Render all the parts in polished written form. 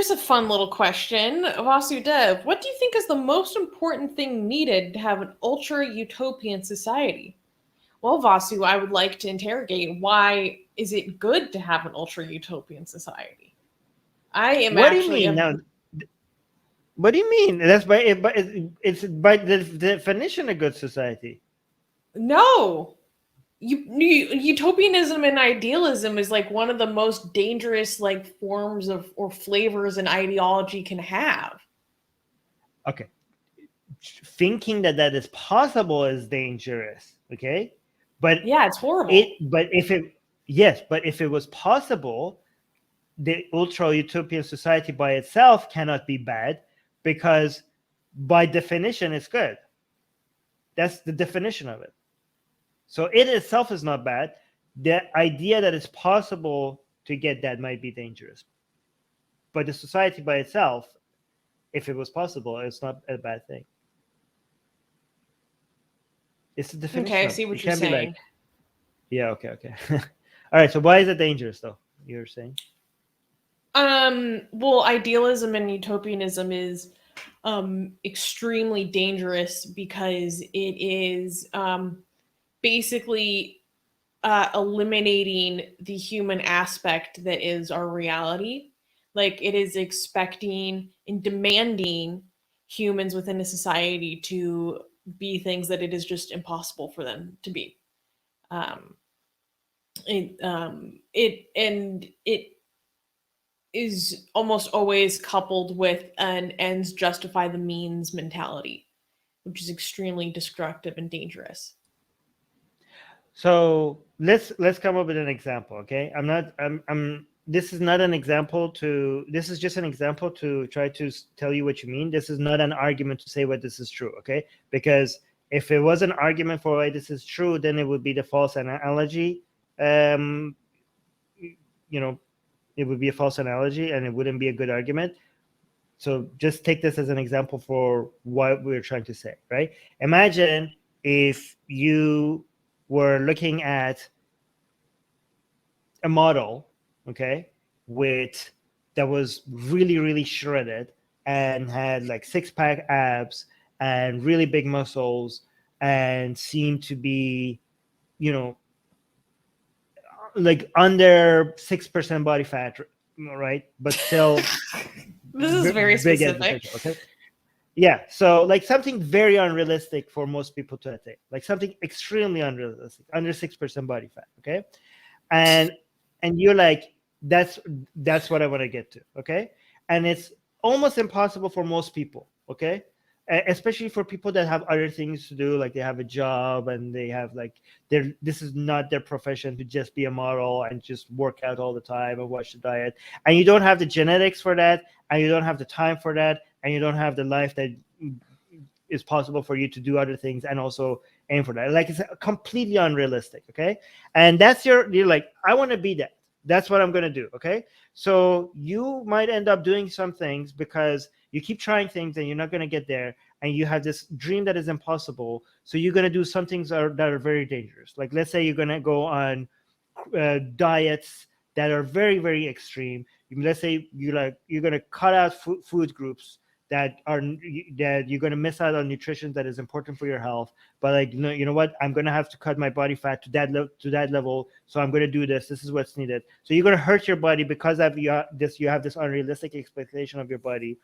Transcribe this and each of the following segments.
Here's a fun little question. Vasudev, what do you think is the most important thing needed to have an ultra-utopian society? Well, Vasu, I would like to interrogate why is it good to have an ultra-utopian society? I am What do you actually mean a now? What do you mean? That's it's by the definition a good society. no. Utopianism and idealism is like one of the most dangerous like forms of or flavors an ideology can have. Okay, thinking that that is possible is dangerous. Okay, but Yeah, it's horrible. if it yes, but if it was possible, the ultra utopian society by itself cannot be bad because by definition it's good. That's the definition of it. So it itself is not bad. The idea that it's possible to get that might be dangerous. But the society by itself, if it was possible, it's not a bad thing. It's the Okay, I definition of see it. It what you're can't be like, saying. yeah, okay. All right. So why is it dangerous though? You're saying? Well, idealism and utopianism is extremely dangerous because it is basically eliminating the human aspect that is our reality. Like it is expecting and demanding humans within a society to be things that it is just impossible for them to be. Um, it is almost always coupled with an ends justify the means mentality, which is extremely destructive and dangerous. So let's come up with an example. Okay. I'm this is not an example to this is just an example to try to tell you what you mean. This is not an argument to say why this is true. Okay. Because if it was an argument for why this is true, then it would be the false analogy. um you know, it would be a false analogy and it wouldn't be a good argument. So just take this as an example for what we're trying to say, right? Imagine if you were looking at a model, okay, with that was really, really shredded and had like six-pack abs and really big muscles and seemed to be, you know, like under 6% body fat, right? But still This is very big as specific. potential, okay? Yeah, so like something very unrealistic for most people to attain, like something extremely unrealistic, under 6% body fat, okay? And you're like, that's what I want to get to, okay? And it's almost impossible for most people, okay? Especially for people that have other things to do, like they have a job and they have like this is not their profession to just be a model and just work out all the time and watch the diet, and you don't have the genetics for that, and you don't have the time for that, and you don't have the life that is possible for you to do other things and also aim for that. Like it's completely unrealistic, okay? And that's you're like, I want to be that. That's what I'm going to do, okay? So you might end up doing some things because you keep trying things and you're not going to get there, and you have this dream that is impossible. So you're going to do some things that are very dangerous. Like let's say you're going to go on diets that are very, very extreme. Let's say you're going to cut out food groups that you're going to miss out on nutrition that is important for your health, but like you know what, I'm going to have to cut my body fat to that level, so I'm going to do this is what's needed. So you're going to hurt your body because of you have this unrealistic expectation of your body.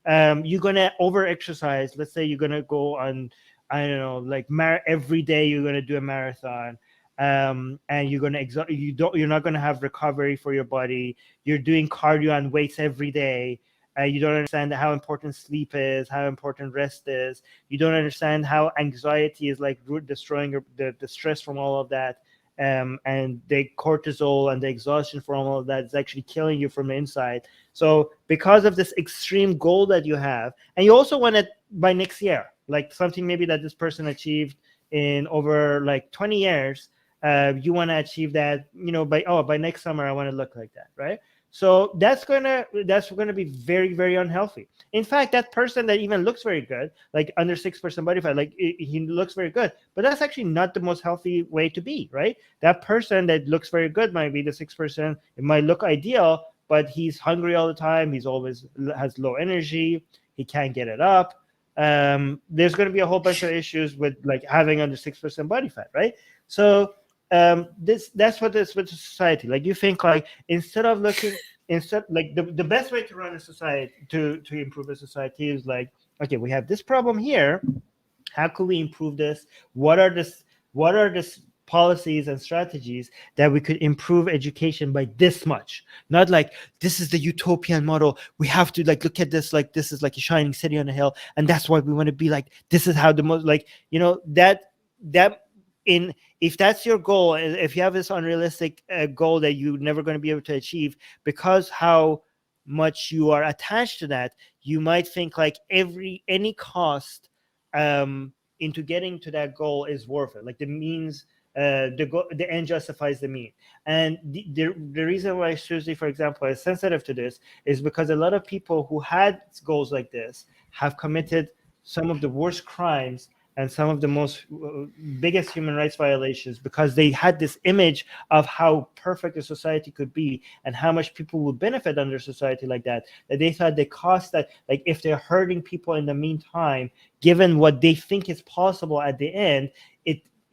You're going to over exercise. Let's say you're going to go on, I don't know, like every day you're going to do a marathon. And you're going to you're not going to have recovery for your body. You're doing cardio and weights every day. You don't understand how important sleep is, how important rest is. You don't understand how anxiety is like destroying the stress from all of that. And the cortisol and the exhaustion from all of that is actually killing you from the inside. So because of this extreme goal that you have, and you also want it by next year, like something maybe that this person achieved in over like 20 years, you want to achieve that, by next summer, I want to look like that, right? So that's gonna be very, very unhealthy. In fact, that person that even looks very good, like under 6% body fat, like he looks very good, but that's actually not the most healthy way to be, right? That person that looks very good might be the 6%. It might look ideal, but he's hungry all the time. He's always has low energy. He can't get it up. There's going to be a whole bunch of issues with like having under 6% body fat, right? So that's what is with society. Like you think like instead like the best way to run a society to improve a society is like, okay, we have this problem here. How could we improve this? What are the policies and strategies that we could improve education by this much? Not like this is the utopian model. We have to like look at this like this is like a shining city on a hill, and that's what we want to be like. This is how the most like that in if that's your goal, if you have this unrealistic goal that you're never going to be able to achieve because how much you are attached to that, you might think like any cost into getting to that goal is worth it. Like the means, the end justifies the mean. And the reason why Susie, for example, is sensitive to this is because a lot of people who had goals like this have committed some of the worst crimes and some of the most biggest human rights violations because they had this image of how perfect a society could be and how much people would benefit under a society like that they thought the cost that like if they're hurting people in the meantime, given what they think is possible at the end,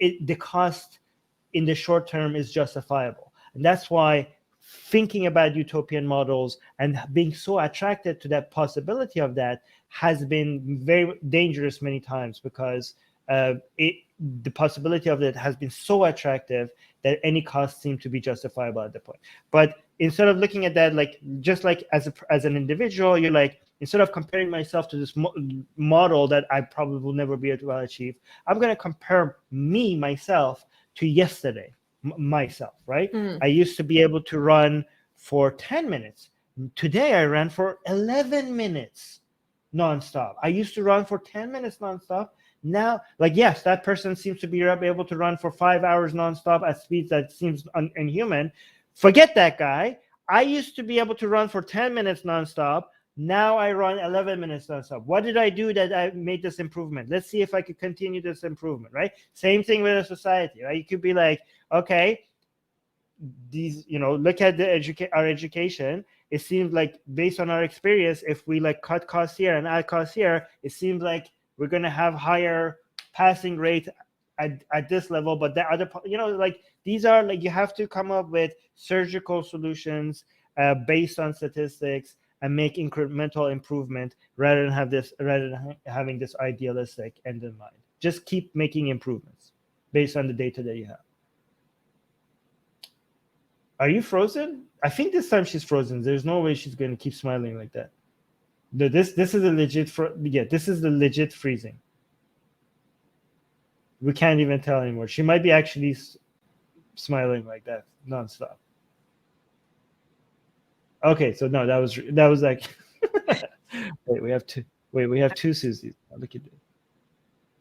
the cost in the short term is justifiable. And that's why thinking about utopian models and being so attracted to that possibility of that has been very dangerous many times because the possibility of it has been so attractive that any cost seemed to be justifiable at the point. But instead of looking at that like just like as an individual, you're like, instead of comparing myself to this model that I probably will never be able to achieve, I'm going to compare myself to yesterday. Myself, right? I used to be able to run for 10 minutes. Today I ran for 11 minutes nonstop. I used to run for 10 minutes nonstop. Now, like, yes, that person seems to be able to run for 5 hours nonstop at speeds that seems inhuman. Forget that guy. I used to be able to run for 10 minutes nonstop. Now I run 11 minutes nonstop. What did I do that I made this improvement? Let's see if I could continue this improvement, right? Same thing with a society, right? You could be like, okay, look at our education. It seems like based on our experience, if we like cut costs here and add costs here, it seems like we're going to have higher passing rate at this level. But the other, like these are like, you have to come up with surgical solutions based on statistics and make incremental improvement rather than having this idealistic end in mind. Just keep making improvements based on the data that you have. Are you frozen? I think this time she's frozen. There's no way she's going to keep smiling like that. This is a legit this is the legit freezing. We can't even tell anymore. She might be actually smiling like that nonstop. Okay, so no, that was like wait, we have two Susies. Look at it.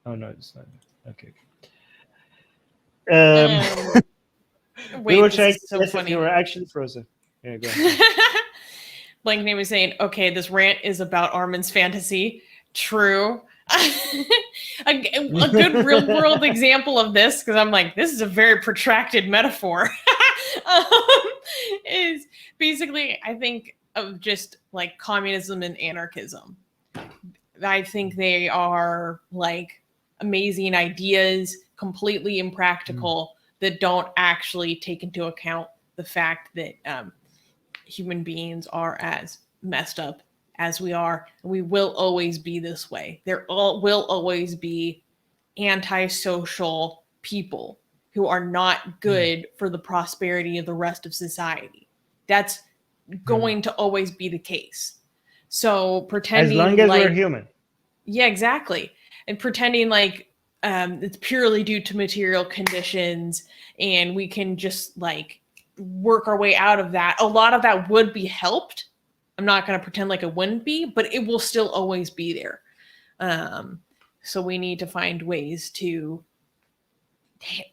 Oh no, it's not. Okay. Wait, we were this trying is so funny. You were actually frozen. Yeah, go ahead. Blank Name is saying, okay, this rant is about Armin's fantasy. True. a good real world example of this, because I'm like, this is a very protracted metaphor, is basically, I think, of just like communism and anarchism. I think they are like amazing ideas, completely impractical, that don't actually take into account the fact that human beings are as messed up as we are. And we will always be this way. There will always be antisocial people who are not good for the prosperity of the rest of society. That's going to always be the case. So pretending as long as we're human. Yeah, exactly. And pretending like it's purely due to material conditions and we can just like work our way out of that. A lot of that would be helped. I'm not going to pretend like it wouldn't be, but it will still always be there. So we need to find ways to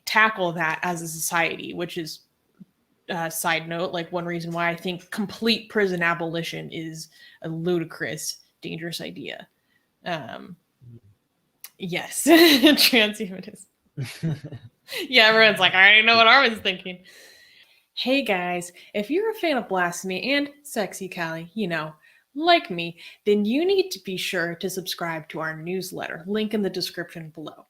tackle that as a society, which is side note, like one reason why I think complete prison abolition is a ludicrous, dangerous idea. Yes, transhumanism. Yeah, everyone's like, I already know what Armin's thinking. Hey guys, if you're a fan of blasphemy and sexy Callie, like me, then you need to be sure to subscribe to our newsletter, link in the description below.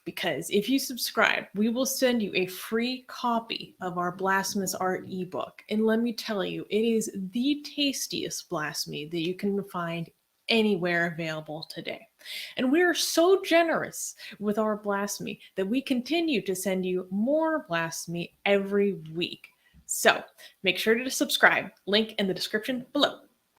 Because if you subscribe, we will send you a free copy of our blasphemous art ebook. And let me tell you, it is the tastiest blasphemy that you can find anywhere available today. And we are so generous with our blasphemy that we continue to send you more blasphemy every week. So make sure to subscribe, link in the description below.